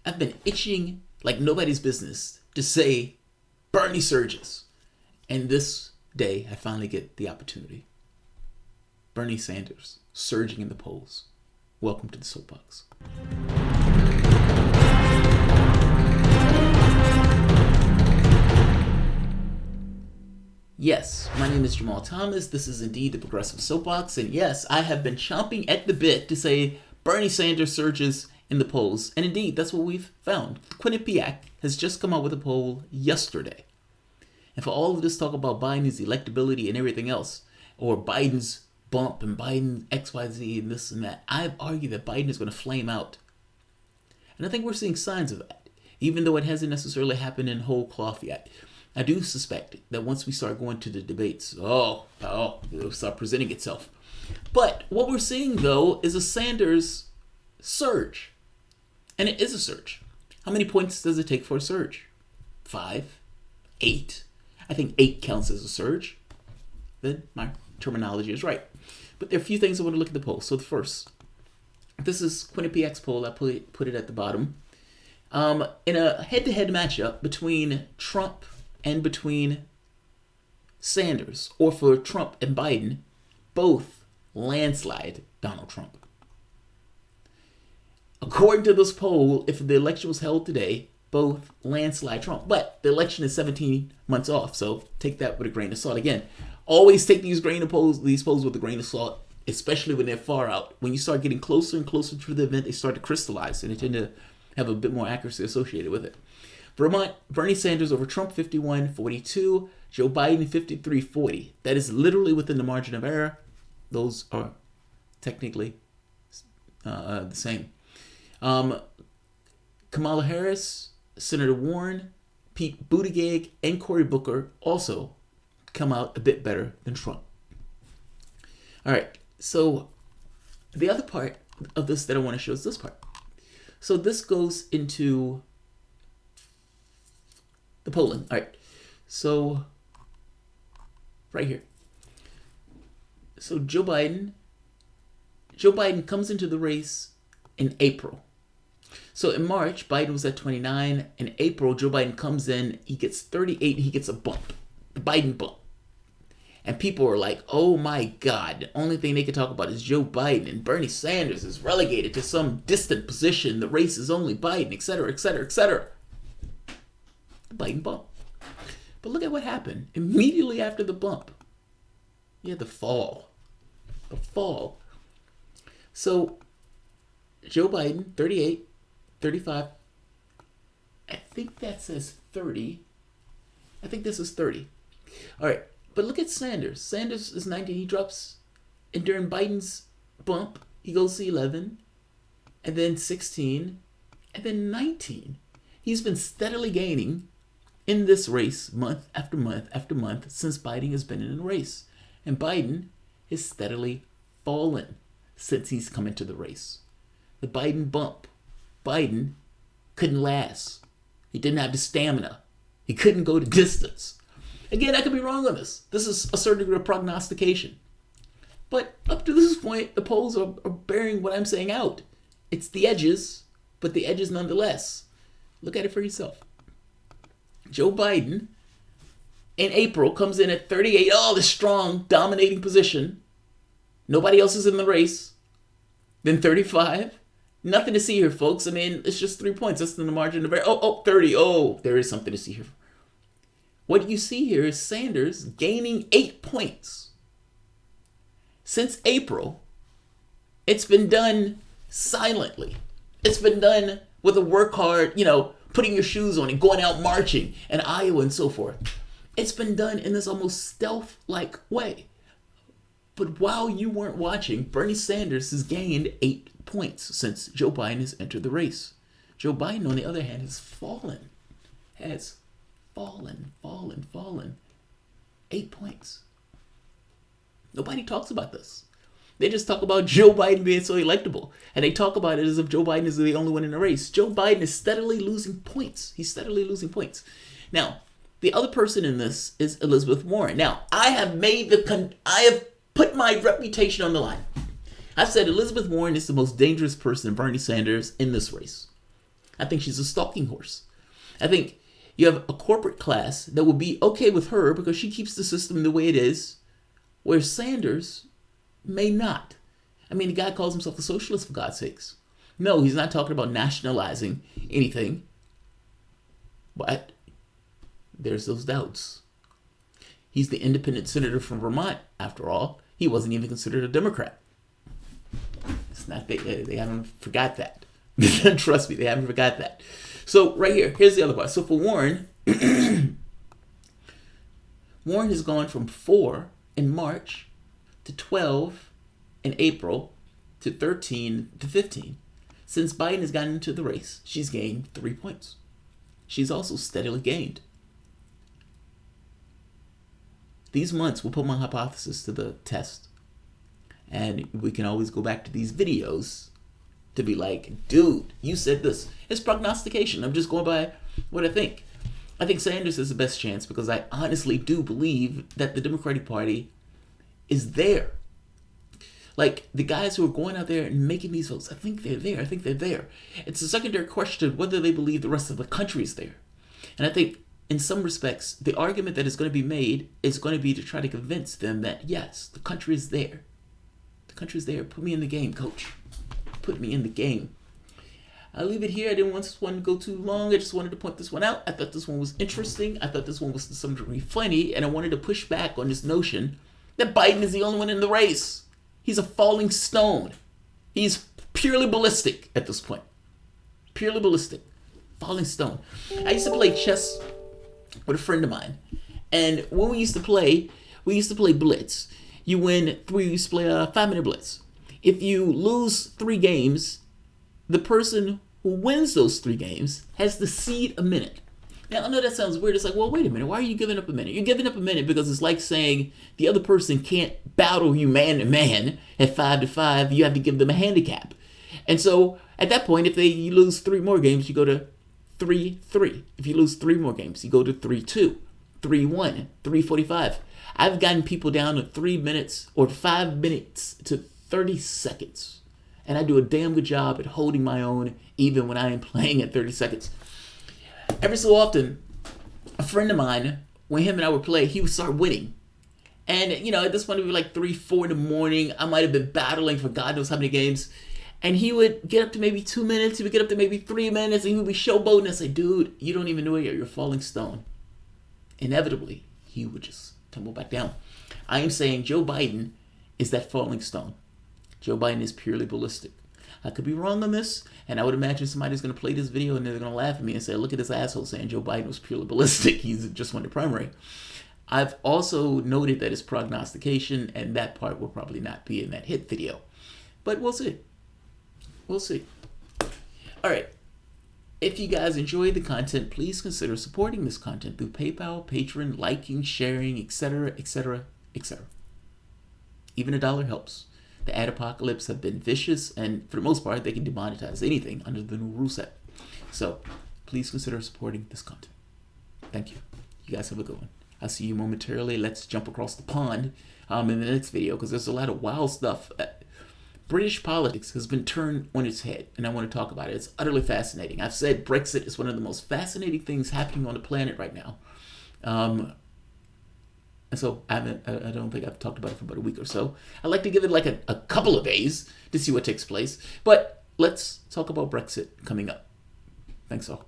I've been itching like nobody's business to say Bernie surges. And this day, I finally get the opportunity. Bernie Sanders surging in the polls. Welcome to the Soapbox. Yes, my name is Jamarl Thomas. This is indeed the Progressive Soapbox. And yes, I have been chomping at the bit to say Bernie Sanders surges in the polls. And indeed, that's what we've found. Quinnipiac has just come out with a poll yesterday. And for all of this talk about Biden's electability and everything else, or Biden's bump and Biden XYZ and this and that, I've argued that Biden is going to flame out. And I think we're seeing signs of that, even though it hasn't necessarily happened in whole cloth yet. I do suspect that once we start going to the debates, it'll start presenting itself. But what we're seeing, though, is a Sanders surge. And it is a surge. How many points does it take for a surge? 5? 8? I think 8 counts as a surge. Then my terminology is right. But there are a few things I want to look at the poll. So the first, this is Quinnipiac's poll. I put it at the bottom. In a head-to-head matchup between Trump and between Sanders, or for Trump and Biden, both landslide Donald Trump. According to this poll, if the election was held today, both landslide Trump. But the election is 17 months off, so take that with a grain of salt. Again, always take these polls with a grain of salt, especially when they're far out. When you start getting closer and closer to the event, they start to crystallize, and they tend to have a bit more accuracy associated with it. Vermont, Bernie Sanders over Trump, 51-42. Joe Biden, 53-40. That is literally within the margin of error. Those are technically the same. Kamala Harris, Senator Warren, Pete Buttigieg, and Cory Booker also come out a bit better than Trump. All right, so the other part of this that I want to show is this part. So this goes into the polling. All right, so right here. So Joe Biden comes into the race in April. So in March, Biden was at 29. In April, Joe Biden comes in, he gets 38, and he gets a bump, the Biden bump. And people are like, oh my God, the only thing they can talk about is Joe Biden, and Bernie Sanders is relegated to some distant position. The race is only Biden, et cetera, et cetera, et cetera. The Biden bump. But look at what happened immediately after the bump. You had the fall. The fall. So Joe Biden, 38, 35. I think that says 30. I think this is 30. All right. But look at Sanders. Sanders is 19. He drops. And during Biden's bump, he goes to 11. And then 16. And then 19. He's been steadily gaining in this race month after month after month since Biden has been in the race. And Biden has steadily fallen since he's come into the race. The Biden bump. Biden couldn't last. He didn't have the stamina. He couldn't go the distance. Again, I could be wrong on this. This is a certain degree of prognostication. But up to this point, the polls are bearing what I'm saying out. It's the edges, but the edges nonetheless. Look at it for yourself. Joe Biden, in April, comes in at 38. Oh, the strong, dominating position. Nobody else is in the race. Then 35. Nothing to see here, folks. I mean, it's just 3 points. That's in the margin of error. 30. Oh, there is something to see here. What you see here is Sanders gaining 8 points. Since April, it's been done silently. It's been done with a work hard, putting your shoes on and going out marching in Iowa and so forth. It's been done in this almost stealth-like way. But while you weren't watching, Bernie Sanders has gained 8 points since Joe Biden has entered the race. Joe Biden, on the other hand, has fallen. Fallen. 8 points. Nobody talks about this. They just talk about Joe Biden being so electable. And they talk about it as if Joe Biden is the only one in the race. Joe Biden is steadily losing points. He's steadily losing points. Now, the other person in this is Elizabeth Warren. Now, I have put my reputation on the line. I've said Elizabeth Warren is the most dangerous person, Bernie Sanders, in this race. I think she's a stalking horse. I think you have a corporate class that will be okay with her because she keeps the system the way it is, where Sanders may not. I mean, the guy calls himself a socialist, for God's sakes. No, he's not talking about nationalizing anything, but there's those doubts. He's the independent senator from Vermont, after all. He wasn't even considered a Democrat. It's not they haven't forgot that. Trust me, they haven't forgot that. So right here's the other part. So for Warren, Warren has gone from 4 in March to 12 in April to 13 to 15. Since Biden has gotten into the race, she's gained 3 points. She's also steadily gained. These months will put my hypothesis to the test. And we can always go back to these videos to be like, dude, you said this. It's prognostication. I'm just going by what I think. I think Sanders has the best chance because I honestly do believe that the Democratic Party is there. Like, the guys who are going out there and making these votes, I think they're there. I think they're there. It's a secondary question whether they believe the rest of the country is there. And I think, in some respects, the argument that is going to be made is going to be to try to convince them that, yes, the country is there. The country is there. Put me in the game, coach. Put me in the game. I'll leave it here. I didn't want this one to go too long. I just wanted to point this one out. I thought this one was interesting. I thought this one was to some degree funny. And I wanted to push back on this notion that Biden is the only one in the race. He's a falling stone. He's purely ballistic at this point. Purely ballistic. Falling stone. I used to play chess with a friend of mine. And when we used to play blitz. You win 3, you used to play a 5-minute blitz. If you lose 3 games, the person who wins those 3 games has to cede a minute. Now, I know that sounds weird. It's like, well, wait a minute. Why are you giving up a minute? You're giving up a minute because it's like saying the other person can't battle you man to man at 5-5. You have to give them a handicap. And so at that point, if you lose 3 more games, you go to 3-3. If you lose 3 more games, you go to 3-2, 3-1, 3-45. I've gotten people down to 3 minutes or 5 minutes to 30 seconds. And I do a damn good job at holding my own even when I am playing at 30 seconds. Every so often, a friend of mine, when him and I would play, he would start winning. And, at this point, it would be like 3, 4 in the morning. I might have been battling for God knows how many games. And he would get up to maybe 2 minutes. He would get up to maybe 3 minutes. And he would be showboating and say, dude, you don't even know it yet. You're a falling stone. Inevitably, he would just tumble back down. I am saying Joe Biden is that falling stone. Joe Biden is purely ballistic. I could be wrong on this, and I would imagine somebody's going to play this video and they're going to laugh at me and say, look at this asshole saying Joe Biden was purely ballistic. He's just won the primary. I've also noted that it's prognostication, and that part will probably not be in that hit video. But we'll see. We'll see. All right. If you guys enjoy the content, please consider supporting this content through PayPal, Patreon, liking, sharing, etc., etc., etc. Even $1 helps. The ad apocalypse have been vicious, and for the most part, they can demonetize anything under the new rule set. So, please consider supporting this content. Thank you. You guys have a good one. I'll see you momentarily. Let's jump across the pond in the next video, because there's a lot of wild stuff. British politics has been turned on its head, and I want to talk about it. It's utterly fascinating. I've said Brexit is one of the most fascinating things happening on the planet right now. And so I don't think I've talked about it for about a week or so. I'd like to give it like a couple of days to see what takes place. But let's talk about Brexit coming up. Thanks all.